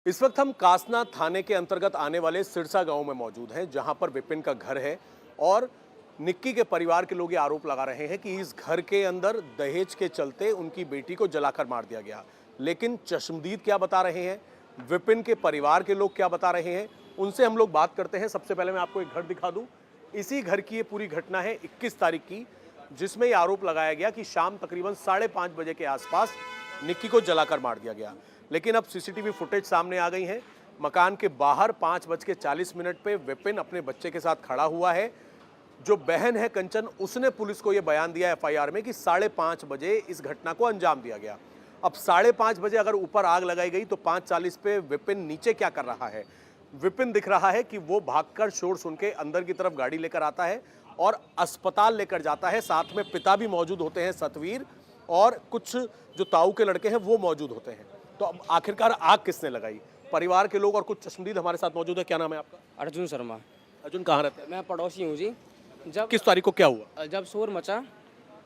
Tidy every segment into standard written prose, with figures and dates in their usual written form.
इस वक्त हम कासना थाने के अंतर्गत आने वाले सिरसा गांव में मौजूद हैं, जहां पर विपिन का घर है और निक्की के परिवार के लोग ये आरोप लगा रहे हैं कि इस घर के अंदर दहेज के चलते उनकी बेटी को जलाकर मार दिया गया। लेकिन चश्मदीद क्या बता रहे हैं, विपिन के परिवार के लोग क्या बता रहे हैं, उनसे हम लोग बात करते हैं। सबसे पहले मैं आपको एक घर दिखा दूं। इसी घर की ये पूरी घटना है 21 तारीख की, जिसमें ये आरोप लगाया गया कि शाम तकरीबन 5:30 बजे के आसपास निक्की को जलाकर मार दिया गया। लेकिन अब सीसीटीवी फुटेज सामने आ गई है। मकान के बाहर 5:40 पे विपिन अपने बच्चे के साथ खड़ा हुआ है। जो बहन है कंचन, उसने पुलिस को यह बयान दिया एफआईआर में कि 5:30 बजे इस घटना को अंजाम दिया गया। अब 5:30 बजे अगर ऊपर आग लगाई गई तो 5:40 पे विपिन नीचे क्या कर रहा है? विपिन दिख रहा है कि वो भागकर शोर सुन के अंदर की तरफ गाड़ी लेकर आता है और अस्पताल लेकर जाता है। साथ में पिता भी मौजूद होते हैं, सतवीर, और कुछ जो ताऊ के लड़के हैं वो मौजूद होते हैं। तो अब आखिरकार आग किसने लगाई? परिवार के लोग और कुछ चश्मदीद हमारे साथ मौजूद है। क्या नाम है आपका? अर्जुन शर्मा। अर्जुन, कहाँ रहते हैं? मैं पड़ोसी हूँ जी। जब किस तारीख को क्या हुआ? जब शोर मचा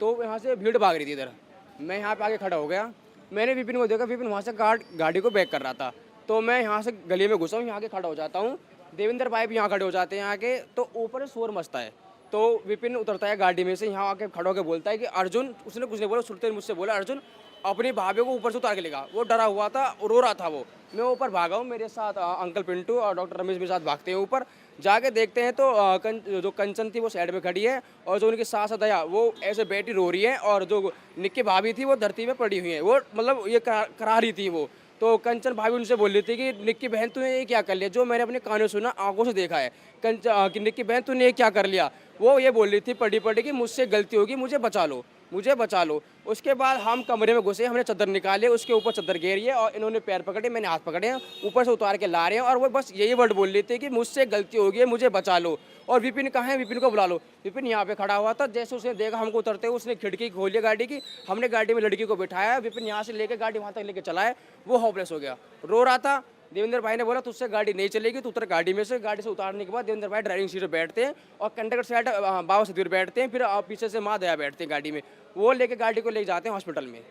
तो यहाँ से भीड़ भाग रही थी इधर। मैं यहाँ पे आके खड़ा हो गया। मैंने विपिन को देखा, विपिन वहाँ से गाड़ी को बैक कर रहा था। तो मैं यहाँ से गली में घुसा हूँ, यहाँ के खड़ा हो जाता हूँ। देवेंद्र भाई भी यहाँ खड़े हो जाते हैं यहाँ के। तो ऊपर शोर मचता है तो विपिन उतरता है गाड़ी में से, यहाँ आके खड़ा होकर बोलता है कि अर्जुन, उसने कुछ नहीं बोला, सुनते मुझसे बोला अर्जुन अपनी भाभी को ऊपर से उतार के लेगा। वो डरा हुआ था, रो रहा था वो। मैं ऊपर भागा हूँ, मेरे साथ अंकल पिंटू और डॉक्टर रमेश मेरे साथ भागते हैं। ऊपर जाके देखते हैं तो जो कंचन थी वो साइड में खड़ी है और जो उनकी सास दया वो ऐसे बैठी रो रही है, और जो निक्की भाभी थी वो धरती में पड़ी हुई है। वो मतलब ये करा रही थी वो। तो कंचन भाभी उनसे बोल रही थी कि निक्की बहन तूने ये क्या कर लिया? जो मैंने अपने कानों सुना, आंखों से देखा है कि निक्की बहन तूने ये क्या कर लिया? वो ये बोल रही थी पड़ी पड़ी कि मुझसे गलती होगी, मुझे बचा लो, मुझे बचा लो। उसके बाद हम कमरे में घुसे, हमने चादर निकाले, उसके ऊपर चादर घेरी है और इन्होंने पैर पकड़े, मैंने हाथ पकड़े हैं, ऊपर से उतार के ला रहे हैं। और वो बस यही वर्ड बोल रही थी कि मुझसे गलती हो गई, मुझे बचा लो। और विपिन कहाँ है? विपिन को बुला लो। विपिन यहाँ पे खड़ा हुआ था। जैसे उसने देखा हमको उतरते हुए, उसने खिड़की खोली गाड़ी की। हमने गाड़ी में लड़की को बिठाया, विपिन यहाँ से लेके गाड़ी वहाँ तक लेके चला है। वो होपलेस हो गया, रो रहा था। देवेंद्र भाई ने बोला तुझसे गाड़ी नहीं चलेगी, तू उतर गाड़ी में से। गाड़ी से उतारने के बाद देवेंद्र भाई ड्राइविंग सीट पर बैठते हैं और कंडक्टर साइड बाबा सतवीर बैठते हैं, फिर पीछे से माँ दया बैठते हैं गाड़ी में। वो लेके गाड़ी को ले जाते हैं हॉस्पिटल में।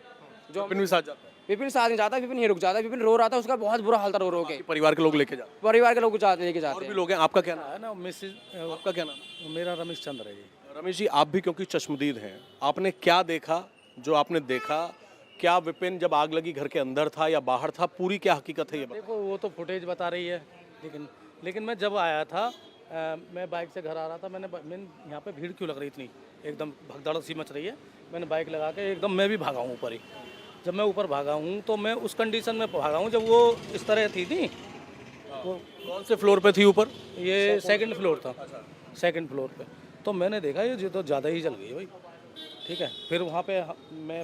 जो विपिन भी साथ जाता है? विपिन साथ नहीं जाता, विपिन ही रुक जाता है। विपिन रो रहा था, उसका बहुत बुरा हाल था रो के। परिवार के लोग लेके जाते परिवार के लोग लेके हैं? जाते और भी हैं। लोग हैं। आपका क्या नाम है ना मिसेज है? आपका क्या नाम है? मेरा रमेश चंद्र है जी। रमेश जी, आप भी क्योंकि चश्मदीद हैं, आपने क्या देखा? जो आपने देखा, क्या विपिन जब आग लगी घर के अंदर था या बाहर था? पूरी क्या हकीकत है ये बताइए। देखो वो तो फुटेज बता रही है, लेकिन मैं जब आया था मैं बाइक से घर आ रहा था। मैंने यहाँ पे भीड़ क्यों लग रही इतनी, एकदम भगदड़ सी मच रही है। मैंने बाइक लगा के एकदम मैं भी भागा हूँ ऊपर ही। जब मैं ऊपर भागा हूँ तो मैं उस कंडीशन में भागा हूँ जब वो इस तरह थी नहीं। वो कौन से फ्लोर पे थी ऊपर? ये सेकंड फ्लोर था, सेकंड फ्लोर पे। तो मैंने देखा ये तो ज़्यादा ही जल गई भाई। ठीक है, फिर वहाँ पे मैं,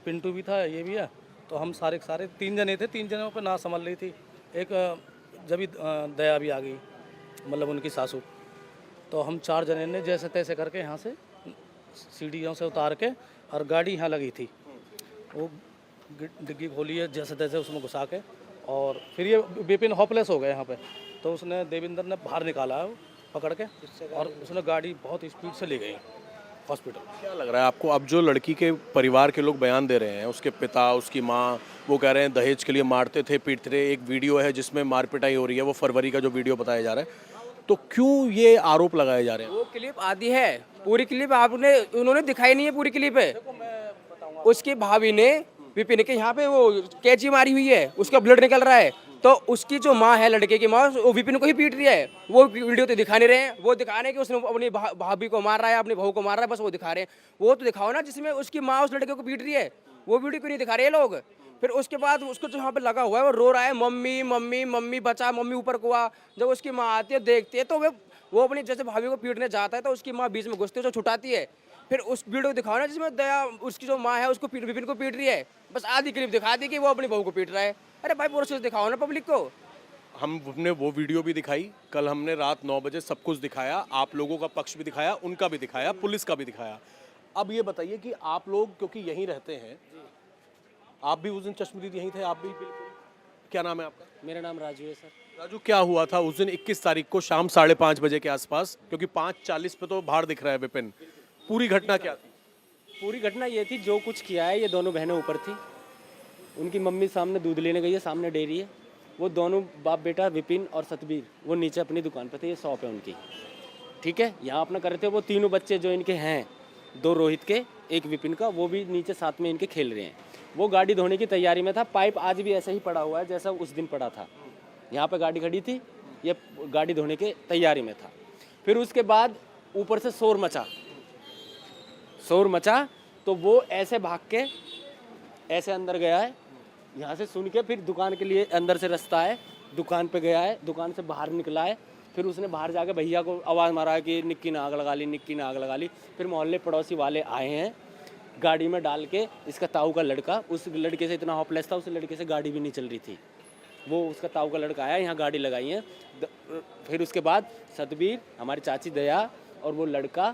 पिंटू भी था, ये भी है। तो हम सारे 3 जने थे। 3 जनों पे ना संभल रही थी। एक जब भी दया भी आ गई, मतलब उनकी सासू। तो हम 4 जने ने जैसे तैसे करके यहाँ से सीढ़ियों से उतार के, और गाड़ी यहाँ लगी थी, वो डिग्गी खोली है जैसे तैसे उसमें घुसा के। और फिर ये विपिन होपलेस हो गया यहाँ पे। तो उसने देवेंद्र ने बाहर निकाला है वो पकड़ के, और उसने गाड़ी बहुत स्पीड से ले गई हॉस्पिटल। क्या लग रहा है आपको? अब जो लड़की के परिवार के लोग बयान दे रहे हैं, उसके पिता, उसकी माँ, वो कह रहे हैं दहेज के लिए मारते थे, पीटते थे। एक वीडियो है जिसमें मार पिटाई हो रही है, वो फरवरी का जो वीडियो बताया जा रहा है। तो क्यों ये आरोप लगाए जा रहे हैं? वो क्लिप आधी है, पूरी क्लिप आपने उन्होंने दिखाई नहीं है। पूरी क्लिप है। उसकी भाभी ने विपिन के यहाँ पे वो कैची मारी हुई है, उसका ब्लड निकल रहा है। तो उसकी जो माँ है, लड़के की माँ, वो विपिन को ही पीट रही है। वो वीडियो तो दिखा नहीं रहे हैं। वो दिखा रहे हैं कि उसने अपनी भाभी को मार रहा है, अपनी बहू को मार रहा है, बस वो दिखा रहे हैं। वो तो दिखाओ ना जिसमें उसकी माँ उस लड़के को पीट रही है। वो वीडियो क्यों नहीं दिखा रहे हैं लोग? फिर उसके बाद उसको जो यहाँ पे लगा हुआ है वो रो रहा है, मम्मी मम्मी मम्मी बचा, मम्मी ऊपर को आ। जब उसकी माँ आती है, देखती है, तो वो अपनी जैसे भाभी को पीटने जाता है तो उसकी माँ बीच में घुसती है, जो छुटाती है। फिर उस वीडियो को दिखाओ ना जिसमें दया, उसकी जो माँ है, उसको विपिन को पीट रही है। बस आधी क्लिप दिखा दी कि वो अपनी बहू को पीट रहा है। अरे भाई पूरा चीज दिखाओ ना पब्लिक को। हमने वो वीडियो भी दिखाई, कल हमने रात 9 बजे सब कुछ दिखाया, आप लोगों का पक्ष भी दिखाया, उनका भी दिखाया, पुलिस का भी दिखाया। अब ये बताइए कि आप लोग क्योंकि यहीं रहते हैं, आप भी उस दिन चश्मदीद यहीं थे? आप भी? क्या नाम है आपका? मेरा नाम राजू है सर। राजू, क्या हुआ था उस दिन 21 तारीख को शाम 5:30 बजे के आसपास? क्योंकि 5:40 पे तो बाहर दिख रहा है विपिन। पूरी घटना क्या थी? पूरी घटना ये थी, जो कुछ किया है, ये दोनों बहनें ऊपर थी। उनकी मम्मी सामने दूध लेने गई है, सामने डेयरी है। वो दोनों बाप बेटा विपिन और सतबीर वो नीचे अपनी दुकान पे थे, ये शॉप है उनकी, ठीक है, यहाँ अपना कर रहे थे। वो तीनों बच्चे जो इनके हैं, 2 रोहित के, 1 विपिन का, वो भी नीचे साथ में इनके खेल रहे हैं। वो गाड़ी धोने की तैयारी में था। पाइप आज भी ऐसे ही पड़ा हुआ है जैसा उस दिन पड़ा था। यहाँ पे गाड़ी खड़ी थी, ये गाड़ी धोने की तैयारी में था। फिर उसके बाद ऊपर से शोर मचा तो वो ऐसे भाग के ऐसे अंदर गया है, यहाँ से सुन के फिर दुकान के लिए अंदर से रास्ता है, दुकान पे गया है, दुकान से बाहर निकला है। फिर उसने बाहर जाके भैया को आवाज़ मारा कि निक्की ने आग लगा ली, निक्की ने आग लगा ली। फिर मोहल्ले पड़ोसी वाले आए हैं, गाड़ी में डाल के इसका ताऊ का लड़का, उस लड़के से इतना हॉपलेस था, उस लड़के से गाड़ी भी नहीं चल रही थी, वो उसका ताऊ का लड़का आया, यहाँ गाड़ी लगाई है। फिर उसके बाद सतबीर, हमारी चाची दया और वो लड़का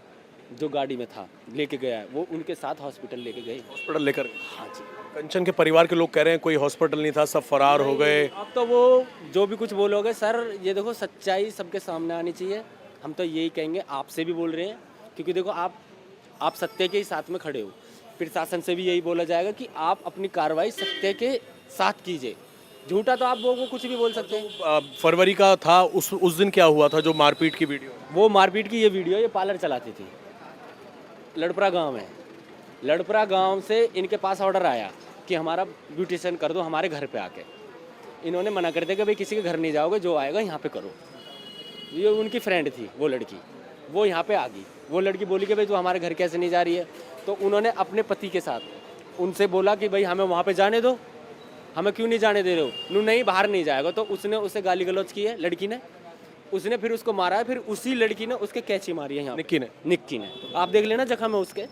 जो गाड़ी में था लेके गया है, वो उनके साथ हॉस्पिटल लेके गए। हॉस्पिटल लेकर गए। हाँ जी। कंचन के परिवार के लोग कह रहे हैं कोई हॉस्पिटल नहीं था, सब फरार हो गए। अब तो वो जो भी कुछ बोलोगे सर, ये देखो सच्चाई सबके सामने आनी चाहिए। हम तो यही कहेंगे, आपसे भी बोल रहे हैं, क्योंकि देखो आप सत्य के ही साथ में खड़े हो। प्रशासन से भी यही बोला जाएगा कि आप अपनी कार्रवाई सत्य के साथ कीजिए। झूठा तो आप वो कुछ भी बोल सकते हैं। फरवरी का था, उस दिन क्या हुआ था जो मारपीट की वीडियो? वो मारपीट की ये वीडियो, ये पार्लर चलाती थी, लड़परा गांव है। लड़परा गांव से इनके पास ऑर्डर आया कि हमारा ब्यूटिशियन कर दो हमारे घर पे आके। इन्होंने मना कर दिया कि भाई किसी के घर नहीं जाओगे, जो आएगा यहाँ पे करो। ये उनकी फ्रेंड थी वो लड़की, वो यहाँ पे आ गई। वो लड़की बोली कि भाई तू हमारे घर कैसे नहीं जा रही है? तो उन्होंने अपने पति के साथ उनसे बोला कि भाई हमें वहाँ पे जाने दो, हमें क्यों नहीं जाने दे रहे हो? नहीं, बाहर नहीं जाएगा। तो उसने उसे गाली गलौज की है लड़की ने, उसने फिर उसको मारा है। फिर उसी लड़की ने उसके कैंची मारी है यहाँ, निक्की ने आप देख लेना जख्म है उसके,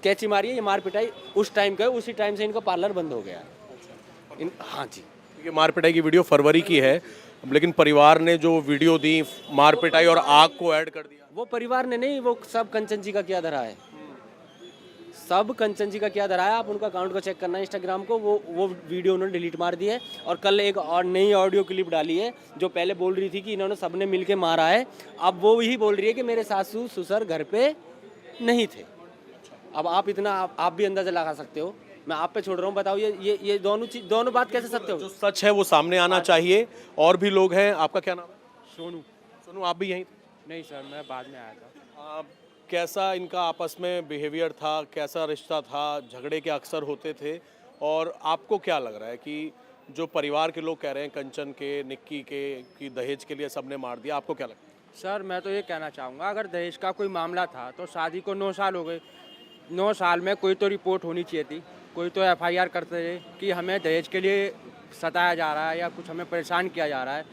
कैंची मारी है। ये मार पिटाई उस टाइम का है, उसी टाइम से इनका पार्लर बंद हो गया है। हाँ जी, ये मार पिटाई की वीडियो फरवरी की है, लेकिन परिवार ने जो वीडियो दी मार पिटाई और आग को ऐड कर दिया। वो परिवार ने नहीं, वो सब कंचन जी का किया धरा है, सब कंचन जी का क्या धरा है। आप उनका अकाउंट को चेक करना, इंस्टाग्राम को, वो वीडियो उन्होंने डिलीट मार दी है। और कल एक और नई ऑडियो क्लिप डाली है, जो पहले बोल रही थी कि इन्होंने सबने मिलके मारा है, अब वो ही बोल रही है कि मेरे सासू ससुर घर पे नहीं थे। अब आप इतना आप भी अंदाजा लगा सकते हो, मैं आप पे छोड़ रहा हूँ। बताओ ये दोनों बात कैसे सत्य हो? जो सच है वो सामने आना चाहिए। और भी लोग हैं। आपका क्या नाम है? सोनू, आप भी यहीं थे? नहीं सर, मैं बाद में आया था। कैसा इनका आपस में बिहेवियर था, कैसा रिश्ता था, झगड़े के अक्सर होते थे? और आपको क्या लग रहा है कि जो परिवार के लोग कह रहे हैं कंचन के, निक्की के, कि दहेज के लिए सबने मार दिया, आपको क्या लगता है? सर मैं तो ये कहना चाहूँगा, अगर दहेज का कोई मामला था तो शादी को 9 साल हो गए। 9 साल में कोई तो रिपोर्ट होनी चाहिए थी, कोई तो FIR करते थे कि हमें दहेज के लिए सताया जा रहा है या कुछ हमें परेशान किया जा रहा है।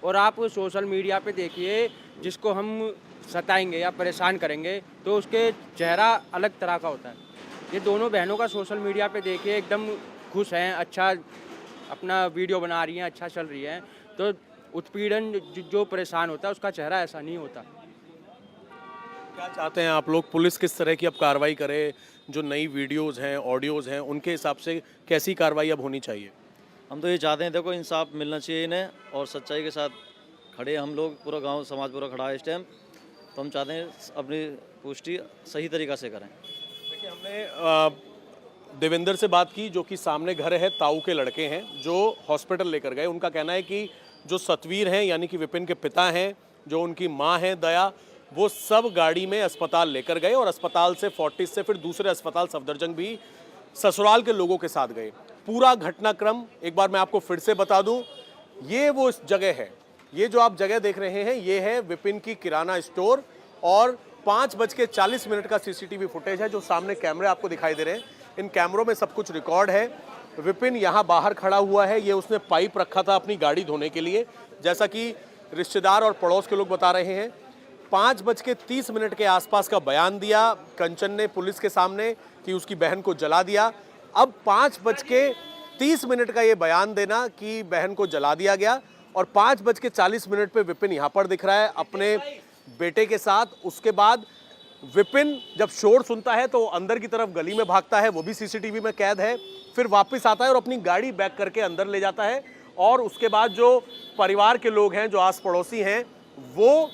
और आप सोशल मीडिया पे देखिए, जिसको हम सताएंगे या परेशान करेंगे तो उसके चेहरा अलग तरह का होता है। ये दोनों बहनों का सोशल मीडिया पे देखिए, एकदम खुश हैं, अच्छा अपना वीडियो बना रही हैं, अच्छा चल रही हैं। तो उत्पीड़न जो परेशान होता है उसका चेहरा ऐसा नहीं होता। क्या चाहते हैं आप लोग, पुलिस किस तरह की अब कार्रवाई करे? जो नई वीडियोज़ हैं, ऑडियोज़ हैं, उनके हिसाब से कैसी कार्रवाई अब होनी चाहिए? हम तो ये चाहते हैं, देखो इंसाफ मिलना चाहिए इन्हें, और सच्चाई के साथ खड़े हम लोग, पूरा गांव समाज पूरा खड़ा है इस टाइम। तो हम चाहते हैं अपनी पुष्टि सही तरीक़ा से करें। देखिए, हमने देवेंद्र से बात की, जो कि सामने घर है, ताऊ के लड़के हैं, जो हॉस्पिटल लेकर गए। उनका कहना है कि जो सतवीर हैं, यानी कि विपिन के पिता हैं, जो उनकी माँ हैं दया, वो सब गाड़ी में अस्पताल लेकर गए और अस्पताल से फोर्टिस से फिर दूसरे अस्पताल सफदरजंग भी ससुराल के लोगों के साथ गए। पूरा घटनाक्रम एक बार मैं आपको फिर से बता दूं, ये वो जगह है, ये जो आप जगह देख रहे हैं, ये है विपिन की किराना स्टोर। और 5:40 का CCTV फुटेज है, जो सामने कैमरे आपको दिखाई दे रहे हैं। इन कैमरों में सब कुछ रिकॉर्ड है। विपिन यहाँ बाहर खड़ा हुआ है, ये उसने पाइप रखा था अपनी गाड़ी धोने के लिए, जैसा कि रिश्तेदार और पड़ोस के लोग बता रहे हैं। 5:30 के आसपास का बयान दिया कंचन ने पुलिस के सामने कि उसकी बहन को जला दिया। अब 5:30 का ये बयान देना कि बहन को जला दिया गया, और 5:40 पे विपिन यहाँ पर दिख रहा है अपने बेटे के साथ। उसके बाद विपिन जब शोर सुनता है तो अंदर की तरफ गली में भागता है, वो भी CCTV में कैद है। फिर वापस आता है और अपनी गाड़ी बैक करके अंदर ले जाता है। और उसके बाद जो परिवार के लोग हैं, जो आस पड़ोसी हैं, वो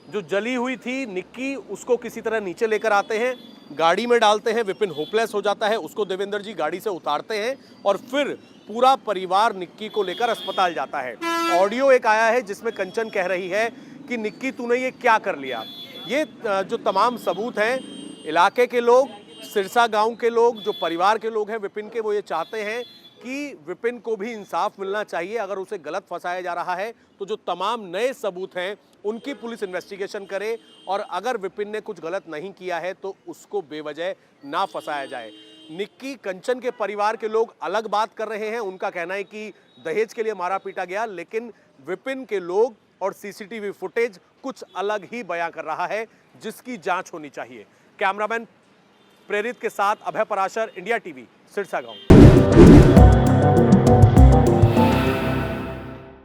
जो जली हुई थी निक्की, उसको किसी तरह नीचे लेकर आते हैं, गाड़ी में डालते हैं। विपिन होपलेस हो जाता है, उसको देवेंद्र जी गाड़ी से उतारते हैं और फिर पूरा परिवार निक्की को लेकर अस्पताल जाता है। ऑडियो एक आया है जिसमें कंचन कह रही है कि निक्की तूने ये क्या कर लिया। ये जो तमाम सबूत हैं, इलाके के लोग, सिरसा गांव के लोग, जो परिवार के लोग हैं विपिन के, वो ये चाहते हैं कि विपिन को भी इंसाफ मिलना चाहिए। अगर उसे गलत फंसाया जा रहा है तो जो तमाम नए सबूत हैं उनकी पुलिस इन्वेस्टिगेशन करे, और अगर विपिन ने कुछ गलत नहीं किया है तो उसको बेवजह ना फंसाया जाए। निक्की कंचन के परिवार के लोग अलग बात कर रहे हैं। उनका कहना है कि दहेज के लिए मारा पीटा गया, लेकिन विपिन के लोग और सीसीटीवी फुटेज कुछ अलग ही बयां कर रहा है, जिसकी जांच होनी चाहिए। कैमरामैन प्रेरित के साथ अभय पराशर, इंडिया टीवी, सिरसा गांव।